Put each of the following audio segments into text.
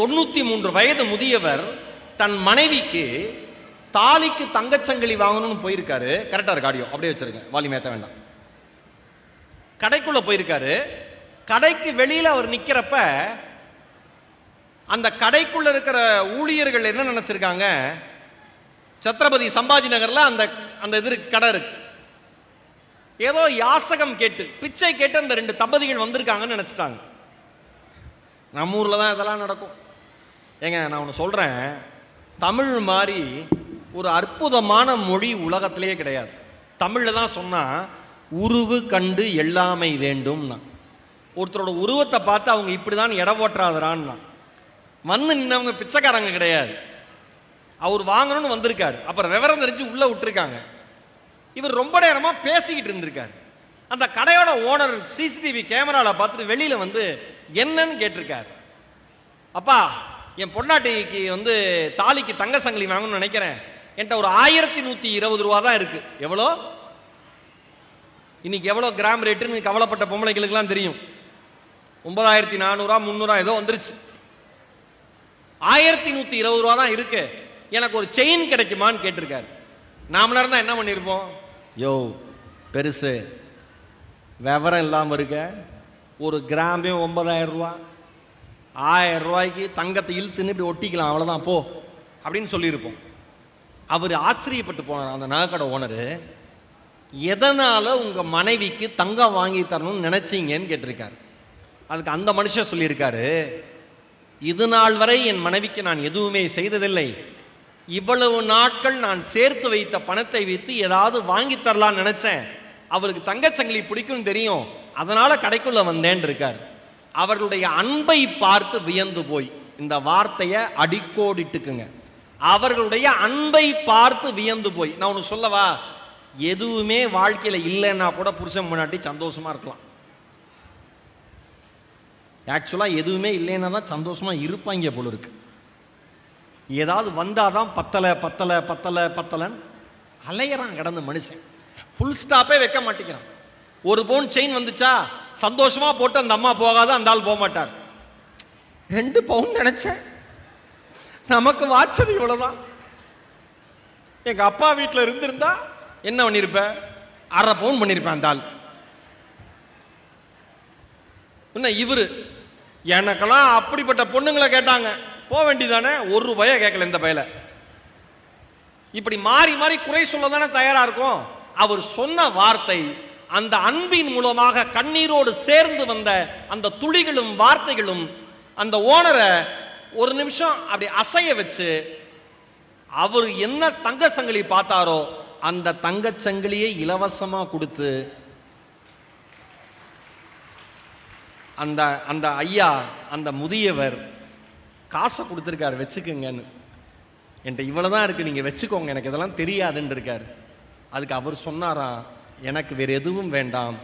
93 வயது முதியவர் தன் மனைவிக்கு தாலிக்கு தங்கச்சங்கிலி வாங்கணும்னு போயிருக்காரு. கரெக்டா இருக்கு ஆடியோ, அப்படியே வச்சிருங்க, வால்யூம் ஏத்த வேண்டாம். கடைக்குள்ள போயிருக்காரு. கடைக்கு வெளியில அவர் நிக்கிறப்ப அந்த கடைக்குள்ள இருக்கிற ஊழியர்கள் என்ன நினைச்சிருக்காங்க, சத்ரபதி சம்பாஜி நகர்ல அந்த அந்த இது கடை இருக்கு, ஏதோ யாசகம் கேட்டு பிச்சை கேட்டு அந்த 2 தம்பதிகள் வந்திருக்காங்கன்னு நினைச்சிட்டாங்க. நம்ம ஊர்ல தான் இதெல்லாம் நடக்கும். ஏங்க நான் ஒன்று சொல்றேன், தமிழ் மாதிரி ஒரு அற்புதமான மொழி உலகத்திலேயே கிடையாது. தமிழ்ல தான் சொன்னா உருவு கண்டு எல்லாமை வேண்டும்னா, ஒருத்தரோட உருவத்தை பார்த்து அவங்க இப்படிதான் எடை போட்டுறாதரான்னா, வந்து நின்னவங்க பிச்சைக்காரங்க கிடையாது. அவர் வாங்கணும்னு வந்திருக்காரு, அப்புறம் விவரம் தெரிஞ்சு உள்ள விட்டுருக்காங்க. இவர் ரொம்ப நேரமா பேசிக்கிட்டு இருந்திருக்காரு. அந்த கடையோட ஓனர் சிசிடிவி கேமரால பார்த்துட்டு வெளியில வந்து என்னன்னு கேட்டிருக்காரு. அப்பா, என் பொண்டாட்டிக்கு வந்து தாலிக்கு தங்க சங்கிலி வாங்கணும்னு நினைக்கிறேன், என்கிட்ட ஒரு 1120 ரூபா தான் இருக்கு. எவ்வளோ இன்னைக்கு எவ்வளோ கிராம் ரேட்டுன்னு கவலைப்பட்ட பொம்பளைகளுக்கெல்லாம் தெரியும். 9400 300 ஏதோ வந்துருச்சு. 1120 ரூபா தான் இருக்கு, எனக்கு ஒரு செயின் கிடைக்குமான்னு கேட்டிருக்காரு. நாமளா இருந்தா என்ன பண்ணிருப்போம், யோ பெருசு விவரம் இல்லாம இருக்க, ஒரு கிராமே 9000 ரூபா, 1000 ரூபாய்க்கு தங்கத்தை இழுத்துன்னு இப்படி ஒட்டிக்கலாம், அவ்வளவுதான் போ அப்படின்னு சொல்லியிருப்போம். அவர் ஆச்சரியப்பட்டு போனார். அந்த நகைக்கடை ஓனரு, எதனால உங்க மனைவிக்கு தங்கம் வாங்கி தரணும்னு நினைச்சீங்கன்னு கேட்டிருக்காரு. அதுக்கு அந்த மனுஷன் சொல்லியிருக்காரு, இது நாள் வரை என் மனைவிக்கு நான் எதுவுமே செய்ததில்லை, இவ்வளவு நாட்கள் நான் சேர்த்து வைத்த பணத்தை வைத்து ஏதாவது வாங்கி தரலான்னு நினைச்சேன், அவருக்கு தங்கச்சங்கிலி பிடிக்கும் தெரியும், அதனால கடைக்குள்ள வந்தேன் இருக்கார். அவர்களுடைய அன்பை பார்த்து வியந்து போய், இந்த வார்த்தையை அடிக்கோடிட்டுக்குங்க, அவர்களுடைய அன்பை பார்த்து வியந்து போய். நான் ஒன்று சொல்லவா, எதுவுமே வாழ்க்கையில இல்லைன்னா கூட புருஷன் முன்னாடி சந்தோஷமா இருக்கலாம். ஆக்சுவலா எதுவுமே இல்லைன்னா தான் சந்தோஷமா இருப்பாங்க போல இருக்கு. ஏதாவது வந்தாதான் பத்தலை பத்தலை பத்தலை பத்தலைன்னு அலையறான் கடந்த மனுஷன், ஃபுல் ஸ்டாப்பே வைக்க மாட்டேங்கிறான். ஒரு பவுன் செயின் வந்துச்சா சந்தோஷமா போட்டு அந்த அம்மா போகாத, அந்த ஆள் போக மாட்டார். 2 பவுன் நினைச்சேன், நமக்கு வாட்சது இவ்வளவுதான். எங்க அப்பா வீட்டில் இருந்திருந்தா என்ன பண்ணிருப்ப, 1/2 பவுன் பண்ணிருப்பேன் அந்த ஆள். இவரு எனக்கெல்லாம் அப்படிப்பட்ட பொண்ணுங்களை கேட்டாங்க, போக வேண்டியதானே, 1 ரூபாய கேட்கல இந்த பையல. இப்படி மாறி மாறி குறை சொல்ல தானே தயாரா இருக்கும். அவர் சொன்ன வார்த்தை அந்த அன்பின் மூலமாக கண்ணீரோடு சேர்ந்து வந்த அந்த துளிகளும் வார்த்தைகளும் அந்த ஓனரை ஒரு நிமிஷம் அப்படி அசைய வச்சு, அவர் என்ன தங்க சங்கிலி பார்த்தாரோ அந்த தங்க சங்கிலியை இலவசமா கொடுத்து அந்த அந்த ஐயா, அந்த முதியவர் காசை கொடுத்துருக்காரு, வச்சுக்கோங்கன்னு. என்கிட்ட இவ்வளவுதான் இருக்கு, நீங்க வச்சுக்கோங்க, எனக்கு இதெல்லாம் தெரியாதுன்னு இருக்காரு. அதுக்கு அவர் சொன்னாரா, எனக்கு வேற எதுவும் வேண்டாம்,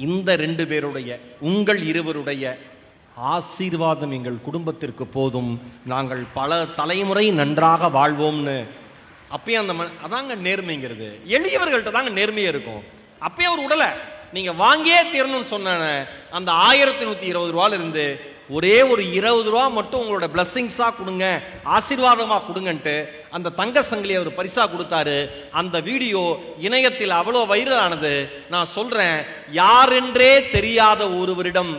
இந்த 2 பேருடைய உங்கள் இருவருடைய ஆசீர்வாதம் எங்கள் குடும்பத்திற்கு போதும், நாங்கள் பல தலைமுறை நன்றாக வாழ்வோம்னு. அப்பயே அந்த அதாங்க நேர்மைங்கிறது, எளியவர்கள்ட்ட தாங்க நேர்மையா இருக்கும். அப்பயே அவர் உடலை நீங்க வாங்கியே தீரணும்னு சொன்ன அந்த 1120 ரூபாயில இருந்து ஒரே ஒரு 20 ரூபா மட்டும் உங்களோட பிளஸிங்ஸா கொடுங்க, ஆசீர்வாதமா கொடுங்கன்ட்டு அந்த தங்க சங்கிலி அவர் பரிசா கொடுத்தாரு. அந்த வீடியோ இணையத்தில் அவ்வளோ வைரல் ஆனது. நான் சொல்றேன், யாரென்றே தெரியாத ஒருவரிடம்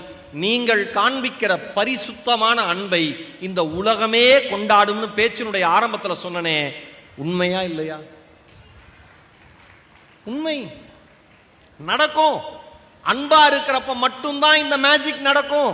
நீங்கள் காண்பிக்கிற பரிசுத்தமான அன்பை இந்த உலகமே கொண்டாடும்னு பேச்சினுடைய ஆரம்பத்தில் சொன்னனே, உண்மையா இல்லையா? உண்மை நடக்கும். அன்பா இருக்கிறப்ப மட்டும்தான் இந்த மேஜிக் நடக்கும்.